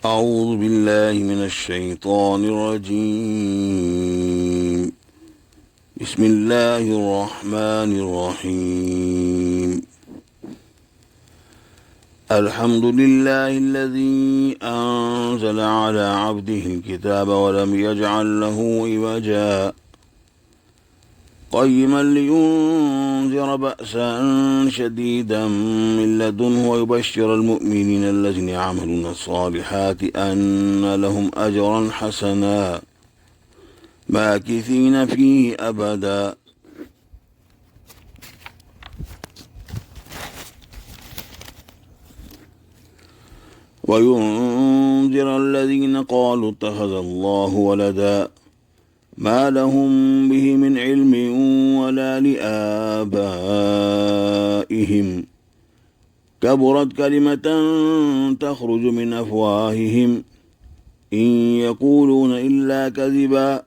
أعوذ بالله من الشيطان الرجيم. بسم الله الرحمن الرحيم. الحمد لله الذي أنزل على عبده الكتاب ولم يجعل له عوجا قيما لينذر بأسا شديدا من لدنه ويبشر المؤمنين الذين يعملون الصالحات أن لهم أجرا حسنا ماكثين فيه أبدا. وينذر الذين قالوا اتخذ الله ولدا ما لهم به من علم ولا لآبائهم كبرت كلمة تخرج من أفواههم إن يقولون إلا كذبا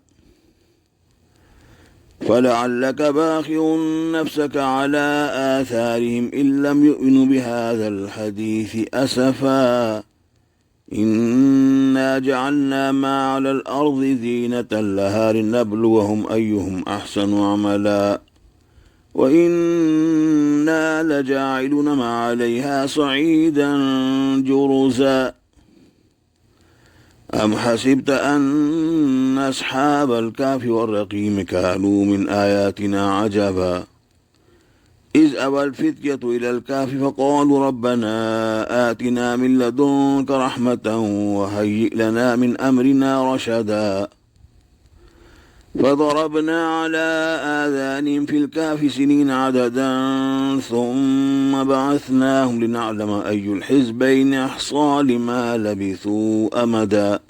فلعلك باخع نفسك على آثارهم إن لم يؤمنوا بهذا الحديث أسفا إنا جعلنا ما على الأرض زينة لها لنبلوهم أيهم أحسن عملا وإنا لجاعلون ما عليها صعيدا جرزا. أم حسبت أن أصحاب الكهف والرقيم كانوا من آياتنا عجبا إذ أوى الفتية إلى الكهف فقالوا ربنا آتنا من لدنك رحمة وهيئ لنا من أمرنا رشدا فضربنا على آذانهم في الكهف سنين عددا ثم بعثناهم لنعلم أي الحزبين أحصى لما لبثوا أمدا.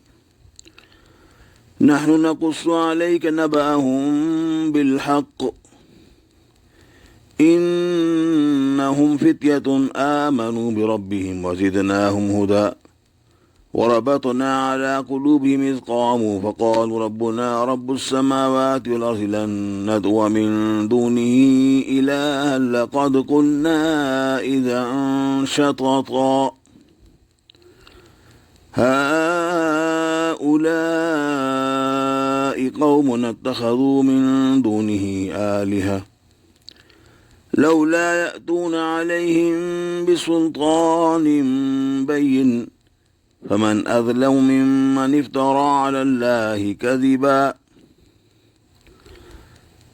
نحن نقص عليك نبأهم بالحق إنهم فتية آمنوا بربهم وزدناهم هدى وربطنا على قلوبهم إذ قاموا فقالوا ربنا رب السماوات والأرض لن ندعو من دونه إلها لقد قلنا إذا شططا هؤلاء قوم اتخذوا من دونه آلهة لولا يأتون عليهم بسلطان بين فمن أظلم ممن افترى على الله كذبا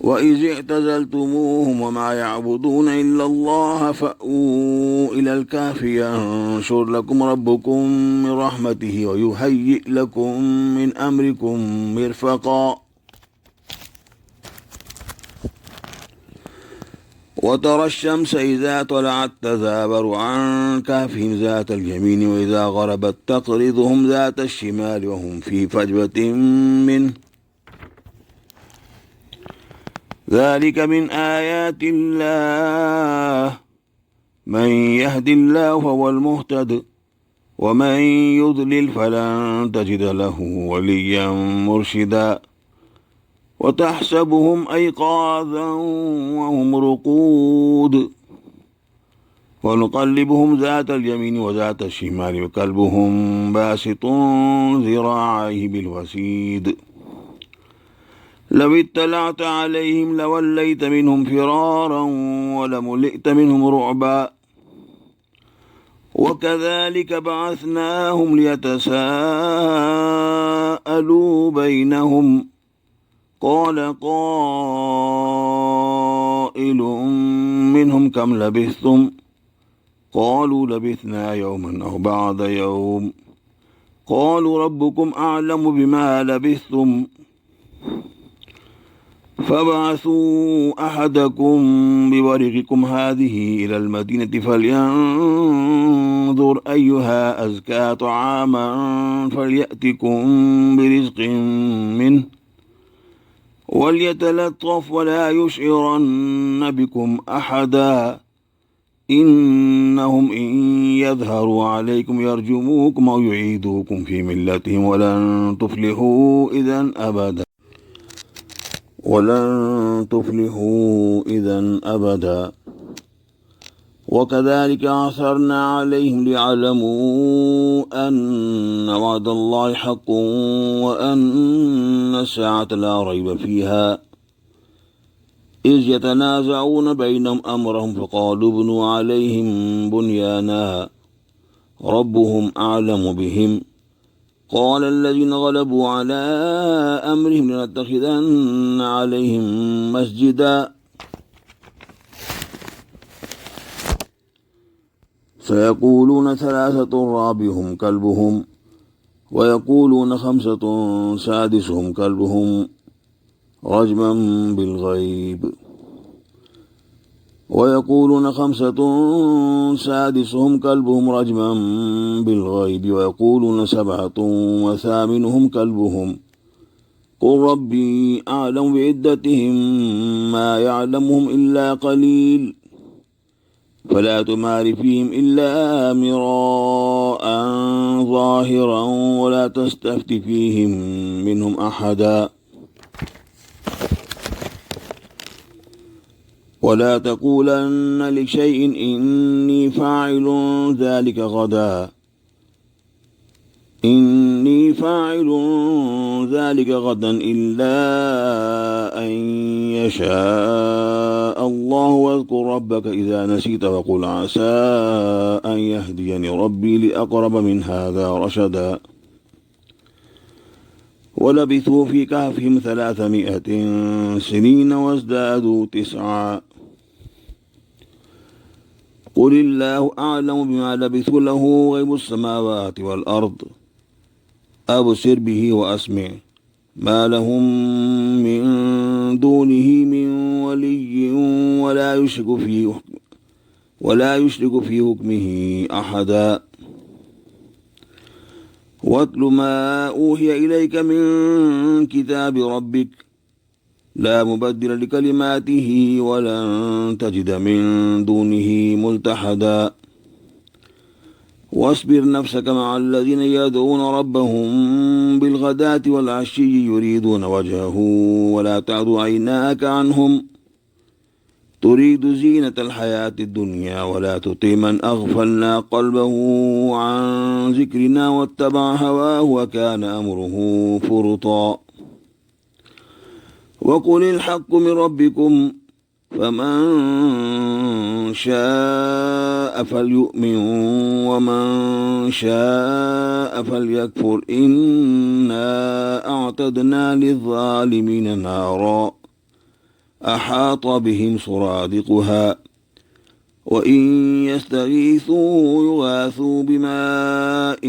وإذ اعتزلتموهم وما يعبدون إلا الله فأووا إلى الكهف ينشر لكم ربكم من رحمته ويهيئ لكم من أمركم مرفقا. وترى الشمس إذا طلعت تزاور عن كهفهم ذات اليمين وإذا غربت تقرضهم ذات الشمال وهم في فجوة منه ذلك من آيات الله من يهد الله فهو المهتد ومن يضلل فلن تجد له وليا مرشدا وتحسبهم أيقاظا وهم رقود ونقلبهم ذات اليمين وذات الشمال وكلبهم باسط ذراعيه بالوسيد لو اطلعت عليهم لوليت منهم فرارا ولملئت منهم رعبا وكذلك بعثناهم ليتساءلوا بينهم قال قائل منهم كم لبثتم قالوا لبثنا يوما أو بعض يوم قالوا ربكم أعلم بما لبثتم فابعثوا أحدكم بورقكم هذه إلى المدينة فلينظر أيها أزكى طعاما فليأتكم برزق منه وليتلطف ولا يشعرن بكم أحدا إنهم إن يظهروا عليكم يرجموكم أو يعيدوكم في ملتهم ولن تفلحوا إذا أبدا وكذلك أعثرنا عليهم ليعلموا أن وعد الله حق وأن الساعة لا ريب فيها إذ يتنازعون بينهم أمرهم فقالوا ابنوا عليهم بنيانا ربهم أعلم بهم قال الذين غلبوا على أمرهم لنتخذن عليهم مسجدا سيقولون ثلاثة رابعهم كلبهم ويقولون خمسة سادسهم كلبهم رجما بالغيب ويقولون خمسة سادسهم كلبهم رجما بالغيب ويقولون سبعة وثامنهم كلبهم قل ربي أعلم بعدتهم ما يعلمهم إلا قليل فلا تمار فيهم إلا مراء ظاهرا ولا تستفت فيهم منهم أحدا ولا تقولن لشيء إني فاعل ذلك غدا إلا أن يشاء الله واذكر ربك إذا نسيت وقل عسى أن يهديني ربي لأقرب من هذا رشدا ولبثوا في كهفهم 300 سنين وازدادوا 9 قل الله أعلم بما لبثوا له غيب السماوات والأرض أبصر به وأسمع ما لهم من دونه من ولي ولا يشرك في حكمه أحدا واتل ما أوحي إليك من كتاب ربك لا مبدل لكلماته ولن تجد من دونه ملتحدا واصبر نفسك مع الذين يدعون ربهم بالغداة والعشي يريدون وجهه ولا تعد عيناك عنهم تريد زينة الحياة الدنيا ولا تطع من أغفلنا قلبه عن ذكرنا واتبع هواه وكان أمره فرطا وقل الحق من ربكم فمن شاء فليؤمن ومن شاء فليكفر إنا أعتدنا للظالمين نارا أحاط بهم سرادقها وإن يستغيثوا يغاثوا بماء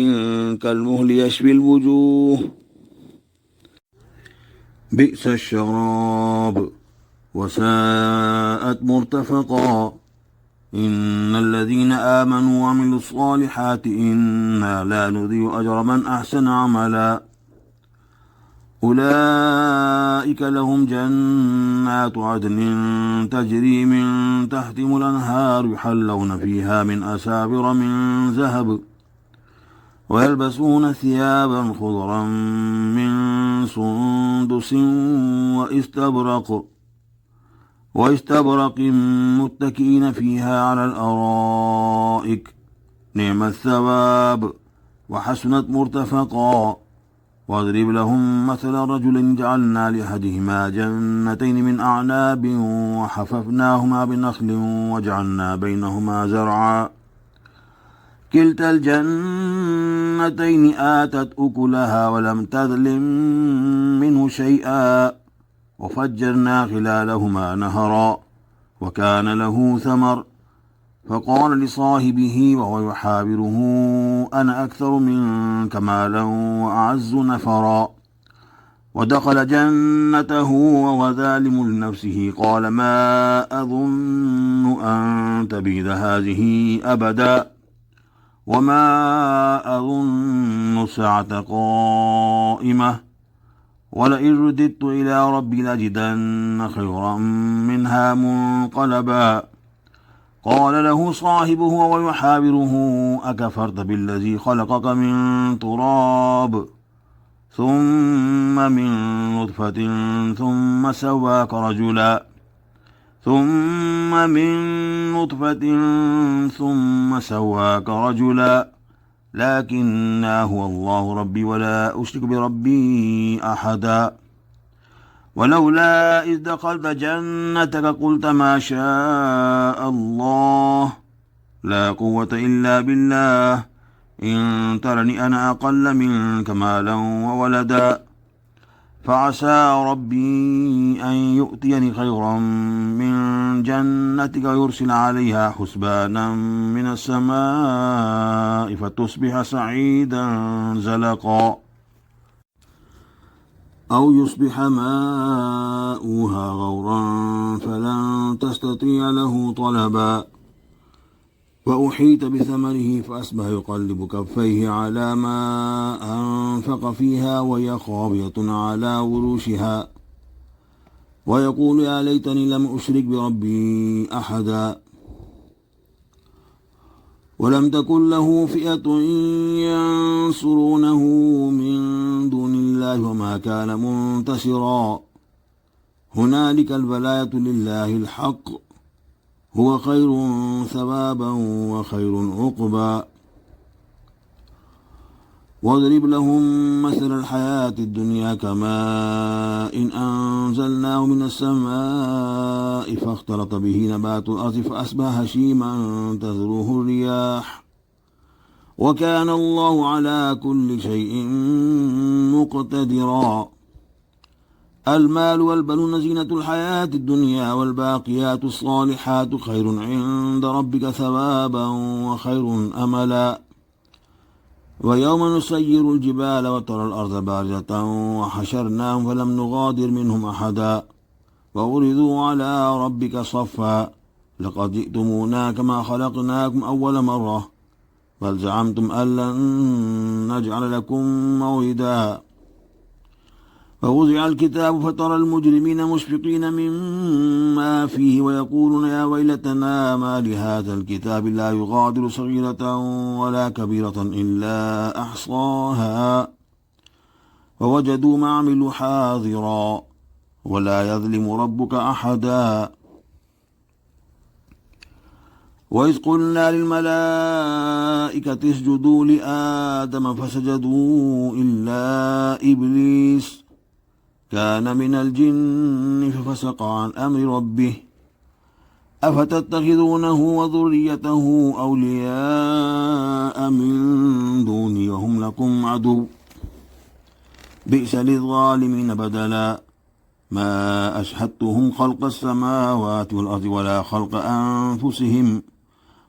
كالمهل يشفي الوجوه بئس الشراب وساءت مرتفقا إن الذين آمنوا وعملوا الصالحات إنا لا نضيع أجر من أحسن عملا أولئك لهم جنات عدن تجري من تحتهم الأنهار يحلون فيها من أساور من ذهب ويلبسون ثيابا خضرا من سندس واستبرق متكئين فيها على الأرائك نعم الثواب وحسنت مرتفقا واضرب لهم مثل رجل جعلنا لأحدهما جنتين من أعناب وحففناهما بنخل وجعلنا بينهما زرعا كلتا الجنتين آتت أكلها ولم تظلم منه شيئا وفجرنا خلالهما نهرا وكان له ثمر فقال لصاحبه وهو يحاوره أنا أكثر منك مالا وأعز نفرا ودخل جنته وهو ظالم لنفسه قال ما أظن أن تبيد هذه أبدا وما أظن الساعة قائمة ولئن رددت إلى ربي لأجدن خيرا منها منقلبا قال له صاحبه وهو يحاوره أكفرت بالذي خلقك من تراب ثم من نطفة ثم سواك رجلا ثم من نطفة ثم سواك رجلا لكنا هو الله ربي ولا أشرك بربي أحدا ولولا إذ دخلت جنتك قلت ما شاء الله لا قوة إلا بالله إن ترني أنا أقل منك مالا وولدا فعسى ربي أن يؤتيني خيرا من جنتك ويرسل عليها حسبانا من السماء فتصبح سعيدا زلقا أو يصبح ماؤها غورا فلن تستطيع له طلبا وأحيط بثمره فأصبح يقلب كفيه على ما أنفق فيها وهي خاوية على عروشها ويقول يا ليتني لم أشرك بربي أحدا ولم تكن له فئة ينصرونه من دون الله وما كان منتصرا هنالك الولاية لله الحق هو خير ثوابا وخير عقبا واضرب لهم مثل الحياة الدنيا كماء إن أنزلناه من السماء فاختلط به نبات الأرض فأصبح هشيما تذروه الرياح وكان الله على كل شيء مقتدرا المال والبنون زينة الحياة الدنيا والباقيات الصالحات خير عند ربك ثوابا وخير أملا ويوم نسير الجبال وترى الأرض بارزة وحشرناهم فلم نغادر منهم أحدا وعرضوا على ربك صفا لقد جئتمونا كما خلقناكم أول مرة بل زعمتم أن لن نجعل لكم موعدا فوضع الكتاب فترى المجرمين مشفقين مما فيه ويقولون يا ويلتنا ما لهذا الكتاب لا يغادر صغيرة ولا كبيرة إلا أحصاها ووجدوا ما عملوا حاضرا ولا يظلم ربك أحدا وإذ قلنا للملائكة اسجدوا لآدم فسجدوا إلا إبليس كان من الجن ففسق عن أمر ربه أفتتخذونه وذريته أولياء من دوني وهم لكم عدو بئس للظالمين بدلا ما أشهدتهم خلق السماوات والأرض ولا خلق أنفسهم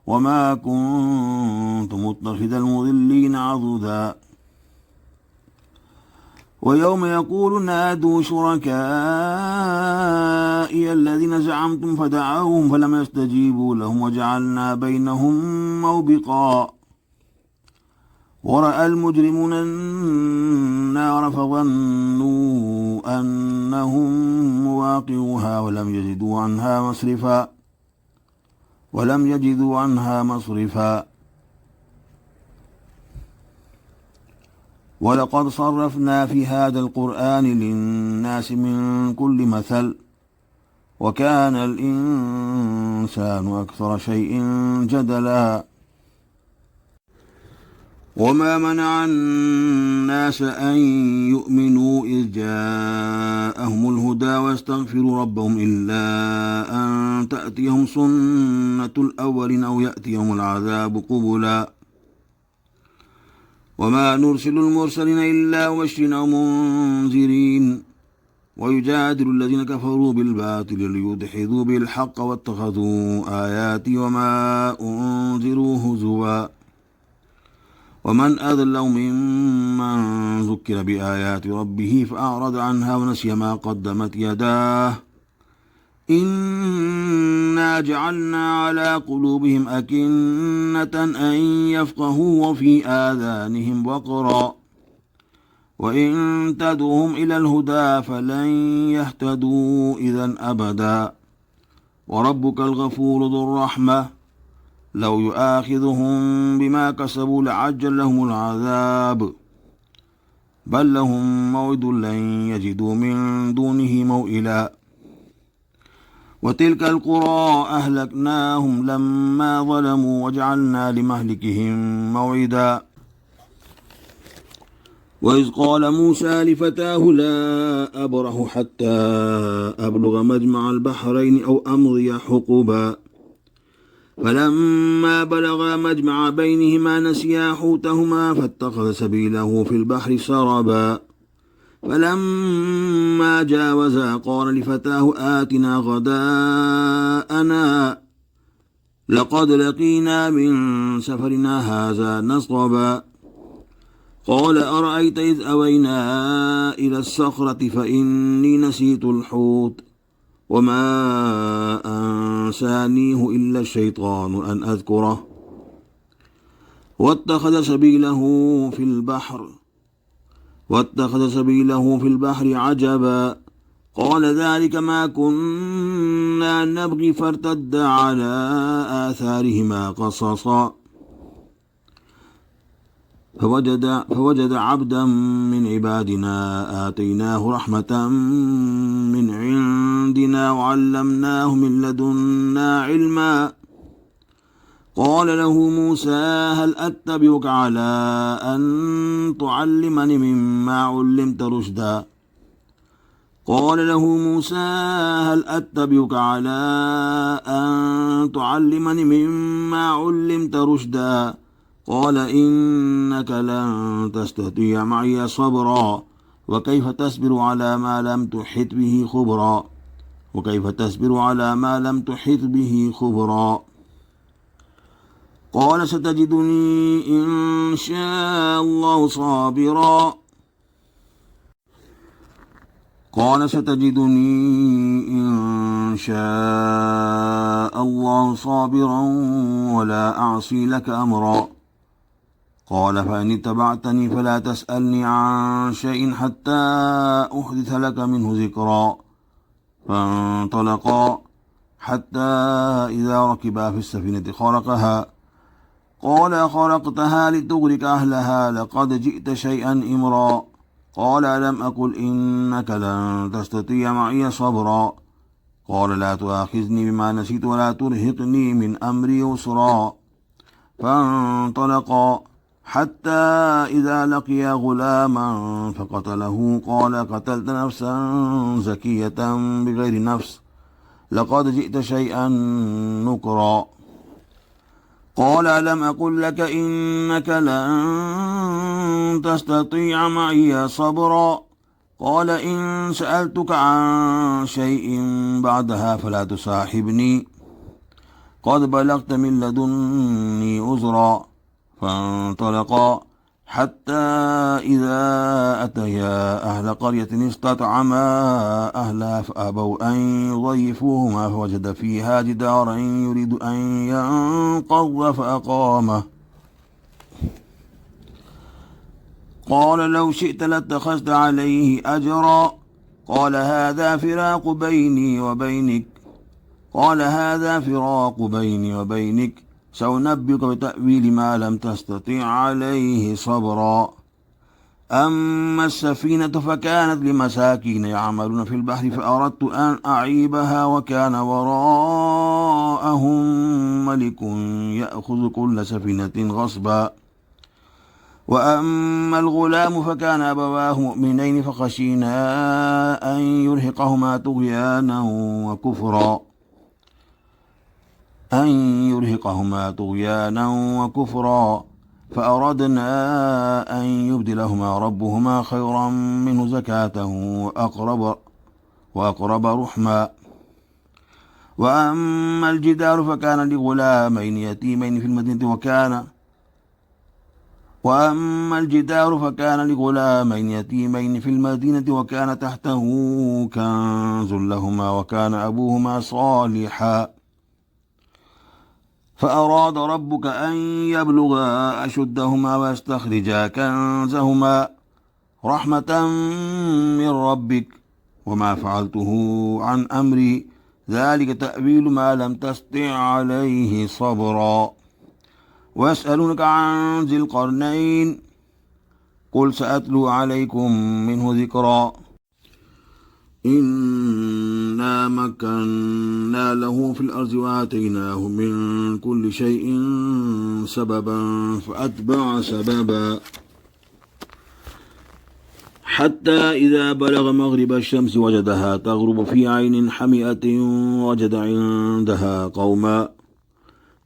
وما كنت متخذ المضلين عضدا ويوم يقول نادوا شركائي الذين زعمتم فدعوهم فلم يستجيبوا لهم وجعلنا بينهم موبقا ورأى المجرمون النار فظنوا أنهم مواقعوها ولم يجدوا عنها مصرفا ولقد صرفنا في هذا القرآن للناس من كل مثل وكان الإنسان أكثر شيء جدلا وما منع الناس أن يؤمنوا إذ جاءهم الهدى واستغفروا ربهم إلا أن تأتيهم سنة الأولين أو يأتيهم العذاب قبلا وما نرسل المرسلين إلا مبشرين ومنذرين ويجادل الذين كفروا بالباطل ليدحضوا بالحق واتخذوا آياتي وما أنذروا هزوا ومن أضل ممن ذكر بآيات ربه فأعرض عنها ونسي ما قدمت يداه إنا جعلنا على قلوبهم أكنة أن يفقهوا وفي آذانهم وقرا وإن تدعوهم إلى الهدى فلن يهتدوا إذا أبدا وربك الغفور ذو الرحمة لو يؤاخذهم بما كسبوا لعجل لهم العذاب بل لهم موعد لن يجدوا من دونه موئلا وتلك القرى أهلكناهم لما ظلموا وجعلنا لمهلكهم موعدا. وإذ قال موسى لفتاه لا أبرح حتى أبلغ مجمع البحرين أو أمضي حقبا فلما بلغا مجمع بينهما نسيا حوتهما فاتخذ سبيله في البحر سربا فلما جاوزا قال لفتاه آتنا غداءنا لقد لقينا من سفرنا هذا نصبا قال أرأيت إذ أوينا إلى الصخرة فإني نسيت الحوت وما أنسانيه إلا الشيطان أن أذكره واتخذ سبيله في البحر عجبا قال ذلك ما كنا نبغي فارتدا على آثارهما قصصا فوجد عبدا من عبادنا آتيناه رحمة من عندنا وعلمناه من لدنا علما قال له موسى هل أتبعك على أن تعلمني مما علمت رشدا قال له موسى هل أتبعك على أن تعلمني مما علمت رشدا قال إنك لن تستطيع معي صبرا وكيف تصبر على ما لم تحط به خبرا قال ستجدني إن شاء الله صابرا ولا أعصي لك أمرا قال فإن اتبعتني فلا تسألني عن شيء حتى أحدث لك منه ذكرا فانطلقا حتى إذا ركبا في السفينة خرقها قال خرقتها لتغرق أهلها لقد جئت شيئا إمرا قال ألم أقل إنك لن تستطيع معي صبرا قال لا تؤاخذني بما نسيت ولا ترهقني من أمري يسرا فانطلقا حتى إذا لقيا غلاما فقتله قال قتلت نفسا زكية بغير نفس لقد جئت شيئا نكرا قال ألم أقل لك إنك لن تستطيع معي صبرا قال إن سألتك عن شيء بعدها فلا تصاحبني قد بلغت من لدني عذرا فانطلقا حتى إذا أتيا أهل قرية استطعما أهلها فأبوا أن يضيفوهما فوجد فيها جدارا يريد أن ينقض فأقامه قال لو شئت لاتخذت عليه أجرا قال هذا فراق بيني وبينك سأنبئك بتأويل ما لم تستطع عليه صبرا أما السفينة فكانت لمساكين يعملون في البحر فأردت أن أعيبها وكان وراءهم ملك يأخذ كل سفينة غصبا وأما الغلام فكان أبواه مؤمنين فخشينا أن يرهقهما طغيانا وكفرا فأردنا أن يبدلهما ربهما خيرا منه زكاة وأقرب رحما وأما الجدار فكان لغلامين يتيمين في المدينة وكان تحته كنز لهما وكان أبوهما صالحا فأراد ربك أن يبلغا أشدهما ويستخرجا كنزهما رحمة من ربك وما فعلته عن أمري ذلك تأويل ما لم تستطع عليه صبرا ويسألونك عن ذي القرنين قل سأتلو عليكم منه ذكرا إنا مكنا له في الأرض وآتيناه من كل شيء سببا فأتبع سببا حتى إذا بلغ مغرب الشمس وجدها تغرب في عين حمئة وجد عندها قوما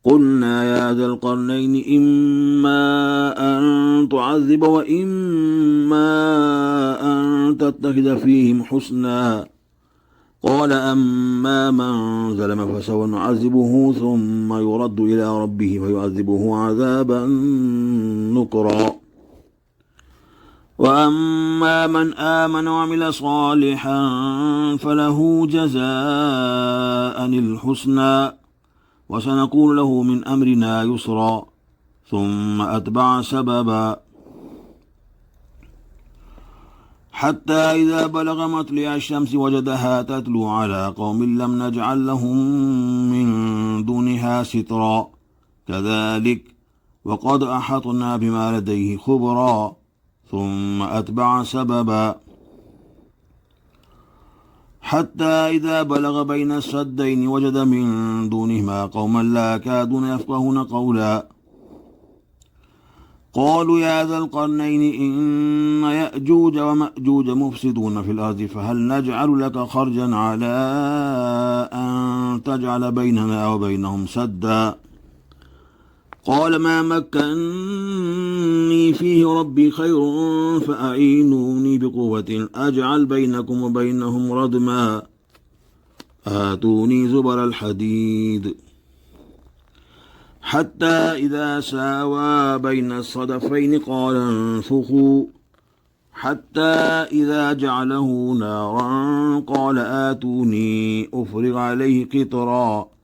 قلنا يا ذا القرنين إما أن تعذب وإما أن تتخذ فيهم حسنا قال أما من ظلم فسوف نعذبه ثم يرد إلى ربه فيعذبه عذابا نكرا وأما من آمن وعمل صالحا فله جزاء الحسنى وسنقول له من أمرنا يسرا ثم أتبع سببا حتى إذا بلغ مطلع الشمس وجدها تتلو على قوم لم نجعل لهم من دونها سترا كذلك وقد أحطنا بما لديه خبرا ثم أتبع سببا حتى إذا بلغ بين السدين وجد من دونهما قوما لا يكادون يفقهون قولا قالوا يا ذا القرنين إن يأجوج ومأجوج مفسدون في الأرض فهل نجعل لك خرجا على أن تجعل بيننا وبينهم سدا قال ما مكنني فيه ربي خير فأعينوني بقوة أجعل بينكم وبينهم ردما آتوني زبر الحديد حتى إذا ساوى بين الصدفين قال انفخوا حتى إذا جعله نارا قال آتوني أفرغ عليه قطرا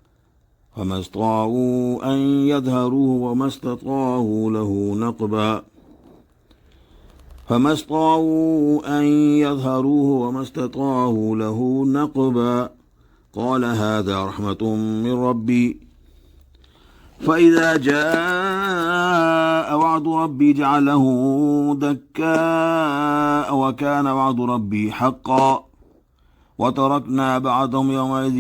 فما استطاعوا أن يظهروه وما استطاعوا له نقبا قال هذا رحمة من ربي فإذا جاء وعد ربي جعله دكاء وكان وعد ربي حقا وتركنا بعضهم يومئذ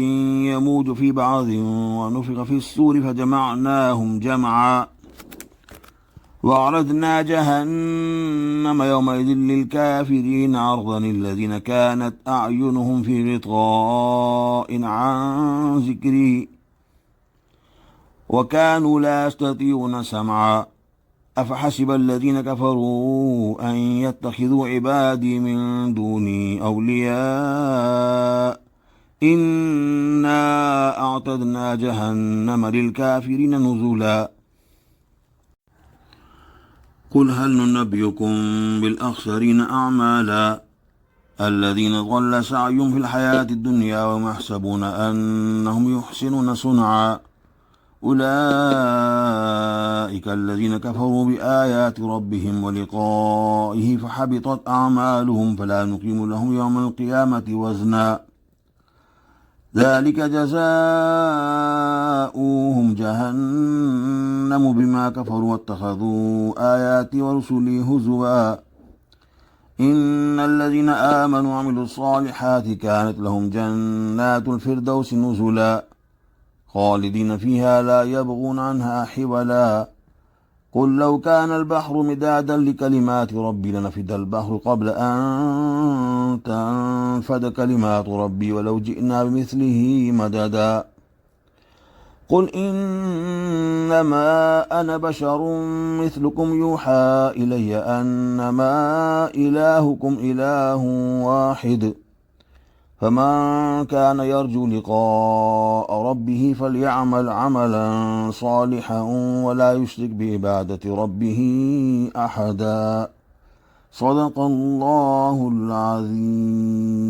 يموج في بعض ونفخ في السور فجمعناهم جمعا وعرضنا جهنم يومئذ للكافرين عرضا الذين كانت أعينهم في غطاء عن ذكري وكانوا لا يستطيعون سمعا أفحسب الذين كفروا أن يتخذوا عبادي من دوني أولياء إنا أعتدنا جهنم للكافرين نزلا قل هل ننبئكم بالأخسرين أعمالا الذين ضل سعيهم في الحياة الدنيا وهم يحسبون أنهم يحسنون صنعا أولئك الذين كفروا بآيات ربهم ولقائه فحبطت أعمالهم فلا نقيم لهم يوم القيامة وزنا ذلك جزاؤهم جهنم بما كفروا واتخذوا آياتي ورسلي هزوا إن الذين آمنوا وعملوا الصالحات كانت لهم جنات الفردوس نزلا خالدين فيها لا يبغون عنها حولا قل لو كان البحر مدادا لكلمات ربي لنفد البحر قبل أن تنفد كلمات ربي ولو جئنا بمثله مددا قل إنما أنا بشر مثلكم يوحى إلي أنما إلهكم إله واحد فمن كان يرجو لقاء ربه فليعمل عملا صالحا ولا يشرك بعبادة ربه أحدا صدق الله العظيم.